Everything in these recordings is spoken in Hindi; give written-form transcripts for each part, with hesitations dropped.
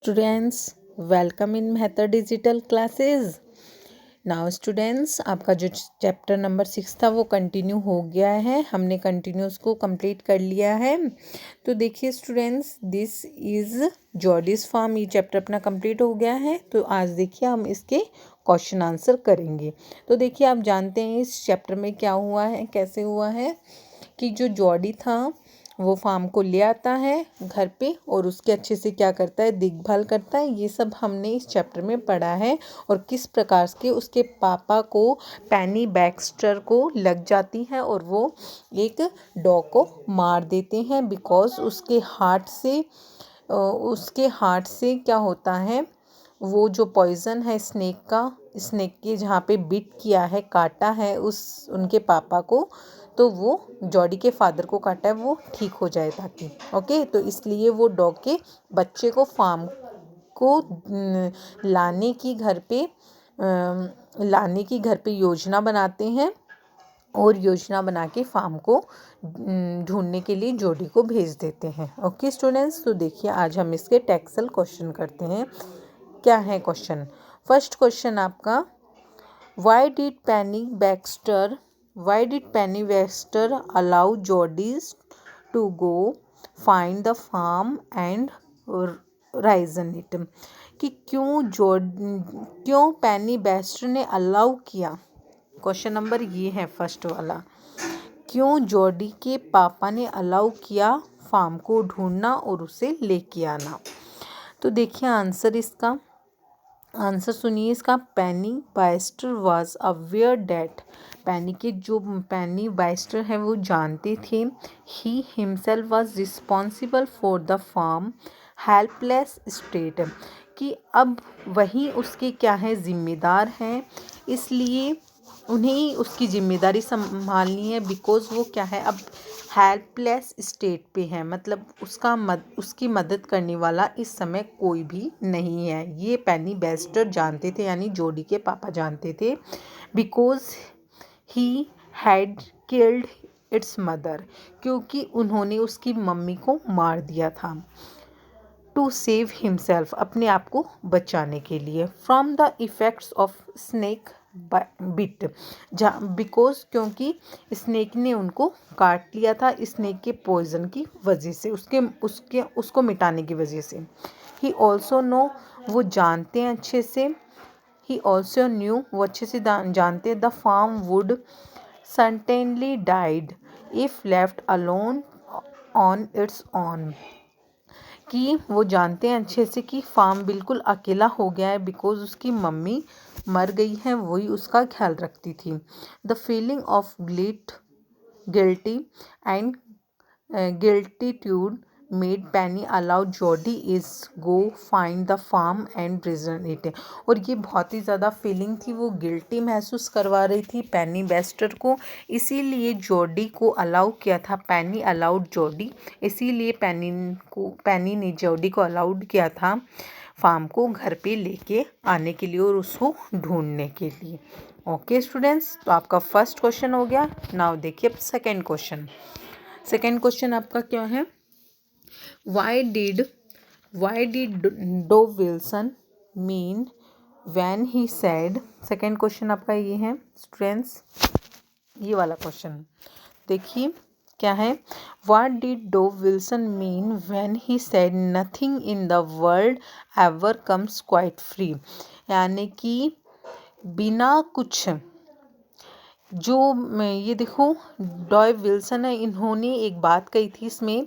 Students welcome in Mehtar digital classes. Now students, आपका जो चैप्टर नंबर 6 था वो कंटिन्यू हो गया है। हमने कंटिन्यू उसको कंप्लीट कर लिया है। तो देखिए स्टूडेंट्स, दिस इज़ जॉर्डीज फार्म। ये चैप्टर अपना कंप्लीट हो गया है। तो आज देखिए हम इसके क्वेश्चन आंसर करेंगे। तो देखिए आप जानते हैं इस चैप्टर में क्या हुआ है, कैसे हुआ है कि जो जॉर्डी था वो फार्म को ले आता है घर पे और उसके अच्छे से क्या करता है, देखभाल करता है। ये सब हमने इस चैप्टर में पढ़ा है। और किस प्रकार से उसके पापा को, पेनी बैक्स्टर को लग जाती है और वो एक डॉग को मार देते हैं बिकॉज उसके हार्ट से क्या होता है, वो जो पॉइज़न है स्नेक के जहाँ पे बिट किया है, काटा है उनके पापा को, तो वो जॉडी के फादर को काटा है, वो ठीक हो जाए ताकि। ओके, तो इसलिए वो डॉग के बच्चे को फार्म को लाने की घर पे योजना बनाते हैं और योजना बना के फार्म को ढूंढने के लिए जॉडी को भेज देते हैं। ओके स्टूडेंट्स, तो देखिए आज हम इसके टेक्सल क्वेश्चन करते हैं। क्या है क्वेश्चन? फर्स्ट क्वेश्चन आपका, Why did Penny Baxter allow Jordis to go find the farm and reason it? कि क्यों पेनी बेस्टर ने अलाउ किया? क्वेश्चन नंबर ये है फर्स्ट वाला, क्यों जॉर्डी के पापा ने अलाउ किया फार्म को ढूंढना और उसे लेके आना? तो देखिए आंसर सुनिए इसका। Penny Baxter was aware that, Penny Baxter है वो जानते थे, he himself was responsible for the farm helpless state, कि अब वही उसके क्या है, जिम्मेदार हैं, इसलिए उन्हें उसकी जिम्मेदारी संभालनी है। बिकॉज वो क्या है, अब हेल्पलेस स्टेट पे है, मतलब उसकी मदद करने वाला इस समय कोई भी नहीं है। ये पेनी बेस्टर जानते थे, यानी जॉडी के पापा जानते थे। Because he had killed it's mother, क्योंकि उन्होंने उसकी मम्मी को मार दिया था। टू सेव हिमसेल्फ, अपने आप को बचाने के लिए। From the effects of snake bit, because क्योंकि स्नेक ने उनको काट लिया था, स्नेक के पॉइजन की वजह से, उसको मिटाने की वजह से। ही ऑल्सो नो, वो जानते हैं अच्छे से, ही ऑल्सो न्यू, वो अच्छे से जानते हैं, the farm would certainly died if left alone on its on, कि वो जानते हैं अच्छे से कि फार्म बिल्कुल अकेला हो गया है बिकॉज उसकी मम्मी मर गई है, वही उसका ख्याल रखती थी। The feeling of guilty and gratitude made Penny allow Jody is go find the farm and prison it, और ये बहुत ही ज़्यादा फीलिंग थी, वो गिल्टी महसूस करवा रही थी पेनी बेस्टर को, इसीलिए जॉडी को अलाउ किया था। पेनी अलाउड जॉडी, इसीलिए पेनी ने जॉडी को अलाउड किया था फार्म को घर पे लेके आने के लिए और उसको ढूंढने के लिए। ओके स्टूडेंट्स, तो आपका फर्स्ट क्वेश्चन हो गया। नाउ देखिए सेकेंड क्वेश्चन आपका क्या है? Why did Dove Wilson mean when he said, second question आपका ये है स्टूडेंट्स, ये वाला क्वेश्चन देखिए क्या है। What did Dove Wilson mean when he said nothing in the world ever comes quite free, यानी कि बिना कुछ, जो ये देखो डॉय विल्सन है, इन्होंने एक बात कही थी इसमें,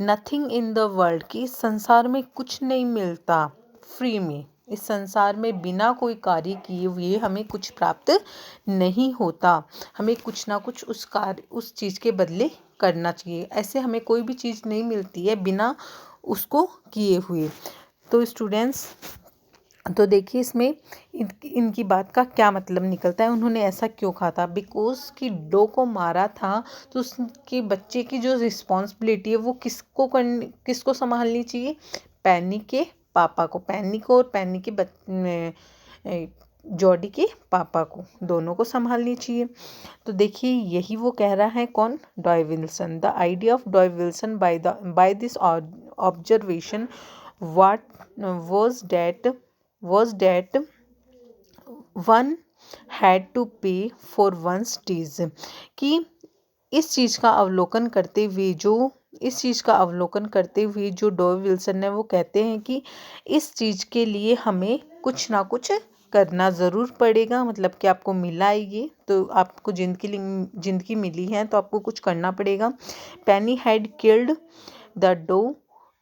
नथिंग इन द वर्ल्ड, कि इस संसार में कुछ नहीं मिलता फ्री में, इस संसार में बिना कोई कार्य किए हुए हमें कुछ प्राप्त नहीं होता, हमें कुछ ना कुछ उस चीज़ के बदले करना चाहिए। ऐसे हमें कोई भी चीज़ नहीं मिलती है बिना उसको किए हुए। तो स्टूडेंट्स, तो देखिए इसमें इनकी बात का क्या मतलब निकलता है, उन्होंने ऐसा क्यों कहा था? बिकॉज कि डो को मारा था तो उसके बच्चे की जो रिस्पॉन्सिबिलिटी है वो किसको संभालनी चाहिए? पेनी के पापा को, पेनी को और पेनी के जॉडी के पापा को, दोनों को संभालनी चाहिए। तो देखिए यही वो कह रहा है, कौन? Doc Wilson. The idea of Doc Wilson by this observation what was that one had to pay for one's teas। कि इस चीज़ का अवलोकन करते हुए जो डॉ विल्सन ने वो कहते हैं कि इस चीज़ के लिए हमें कुछ ना कुछ करना ज़रूर पड़ेगा। मतलब कि आपको मिला है ये, तो आपको जिंदगी मिली है तो आपको कुछ करना पड़ेगा। Penny had killed the doe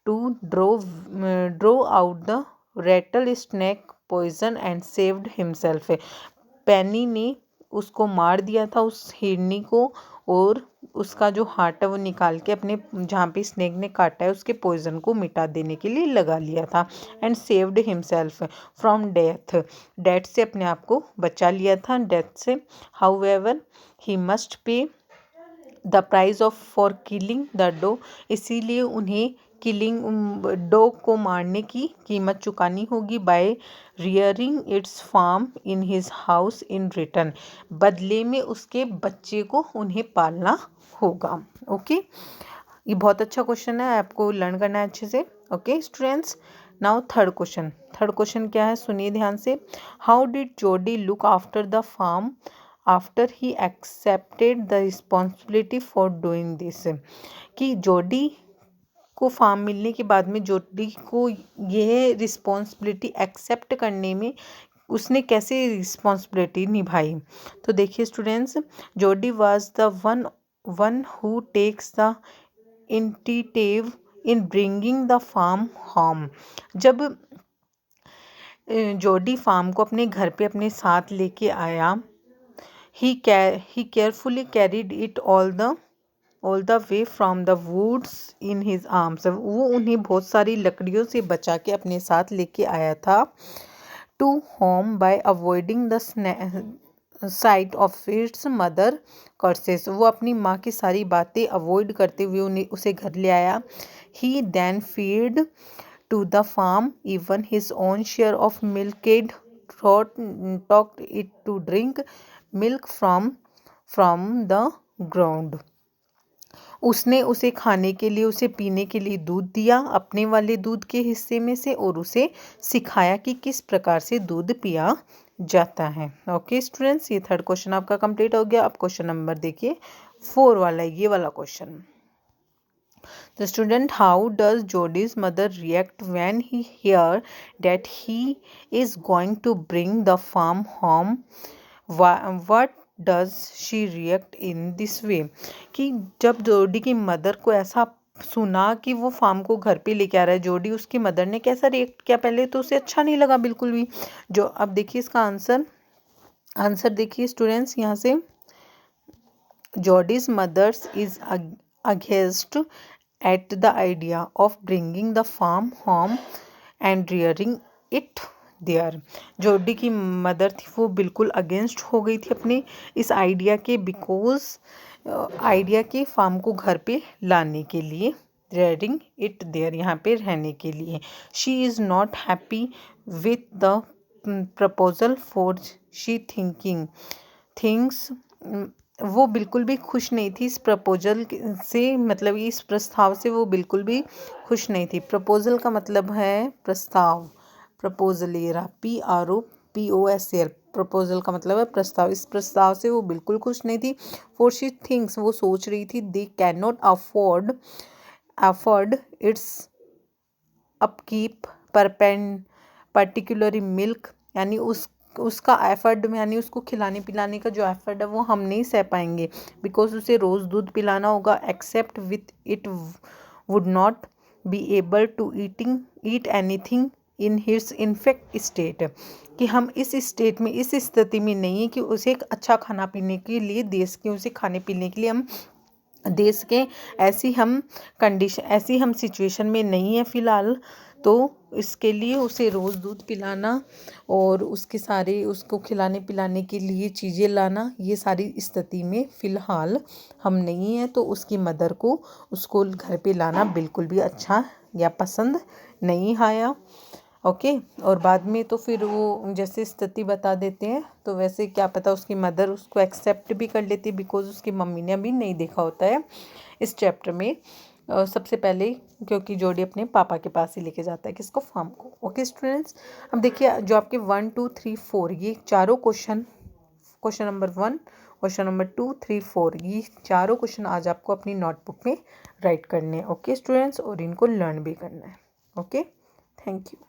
to draw out the rattle snake poison and saved himself. Penny ने उसको मार दिया था, उस हिरनी को, और उसका जो हार्ट है वो निकाल के अपने जहाँ पे स्नेक ने काटा है उसके पॉइजन को मिटा देने के लिए लगा लिया था। And saved himself from death से अपने आप को बचा लिया था, डेथ से। However he must pay the prize of for killing the doe. इसीलिए उन्हें डो को मारने की कीमत चुकानी होगी। By rearing its farm in his house in return. बदले में उसके बच्चे को उन्हें पालना होगा। ओके, ये बहुत अच्छा क्वेश्चन है, आपको लर्न करना है अच्छे से। Okay students, now third question क्या है, सुनिए ध्यान से। How did Jody look after the farm after he accepted the responsibility for doing this. कि जोडी को फार्म मिलने के बाद में जोडी को यह रिस्पॉन्सिबिलिटी एक्सेप्ट करने में उसने कैसे रिस्पॉन्सिबिलिटी निभाई। तो देखिए students, Jody was the one who takes the initiative in bringing the farm home. जब जोडी फार्म को अपने घर पे अपने साथ लेके आया, he carefully carried it all the way from the woods in his arms। वो उन्हें बहुत सारी लकड़ियों से बचा के अपने साथ लेके आया था। to home by avoiding the sight of its mother curses। वो अपनी माँ की सारी बातें अवॉइड करते हुए उसे घर ले आया। he then feed to the farm even his own share of milkade taught it to drink milk from the ground। उसने उसे खाने के लिए, उसे पीने के लिए दूध दिया अपने वाले दूध के हिस्से में से, और उसे सिखाया कि किस प्रकार से दूध पिया जाता है। ओके स्टूडेंट्स, ये थर्ड क्वेश्चन आपका कंप्लीट हो गया। अब क्वेश्चन नंबर देखिए 4 वाला, ये वाला question. The student, how does Jodi's mother react when he hear that he is going to bring the farm home? What does she react in this way? कि जब जोडी की मदर को ऐसा सुना कि वो फार्म को घर पे लेके आ रहा है जोडी, उसकी मदर ने कैसा रिएक्ट किया। पहले तो उसे अच्छा नहीं लगा बिल्कुल भी। जो अब देखिए इसका आंसर देखिए स्टूडेंट्स, यहाँ से Jodi's mother is aghast at the idea of bringing the farm home and rearing it there। जोडी की मदर थी वो बिल्कुल अगेंस्ट हो गई थी अपने इस आइडिया के, आइडिया के फार्म को घर पे लाने के लिए, rearing it there यहाँ पे रहने के लिए। she is not happy with the proposal for she thinks वो बिल्कुल भी खुश नहीं थी इस प्रपोजल से, मतलब इस प्रस्ताव से वो बिल्कुल भी खुश नहीं थी। प्रपोजल का मतलब है प्रस्ताव, प्रपोजल, ये रहा PROPOSL। प्रपोजल का मतलब है प्रस्ताव। इस प्रस्ताव से वो बिल्कुल खुश नहीं थी। फॉर शी थिंक्स, वो सोच रही थी, they can not afford it's upkeep particularly milk, यानी उसका एफर्ट, यानी उसको खिलाने पिलाने का जो एफर्ट है वो हम नहीं सह पाएंगे, बिकॉज उसे रोज़ दूध पिलाना होगा। Except with it would not be able to eat anything in his infect state. कि हम इस स्टेट में, इस स्थिति में नहीं है कि उसे एक अच्छा खाना पीने के लिए देश के, उसे खाने पीने के लिए हम देश के ऐसी हम सिचुएशन में नहीं है फ़िलहाल। तो इसके लिए उसे रोज़ दूध पिलाना और उसको खिलाने पिलाने के लिए चीज़ें लाना, ये सारी स्थिति में फ़िलहाल हम नहीं हैं। तो उसकी मदर को उसको घर पे लाना बिल्कुल भी अच्छा या पसंद नहीं आया। ओके, और बाद में तो फिर वो जैसे स्थिति बता देते हैं तो वैसे क्या पता उसकी मदर उसको एक्सेप्ट भी कर लेती, बिकॉज उसकी मम्मी ने अभी नहीं देखा होता है इस चैप्टर में सबसे पहले, क्योंकि जोडी अपने पापा के पास ही लेके जाता है किसको, फार्म को। ओके स्टूडेंट्स, अब देखिए जो आपके 1 2 3 4 ये चारों क्वेश्चन नंबर 1, क्वेश्चन नंबर 2 3 4 ये चारों क्वेश्चन आज आपको अपनी नोटबुक में राइट करने हैं। ओके स्टूडेंट्स, और इनको लर्न भी करना है। Okay, thank you.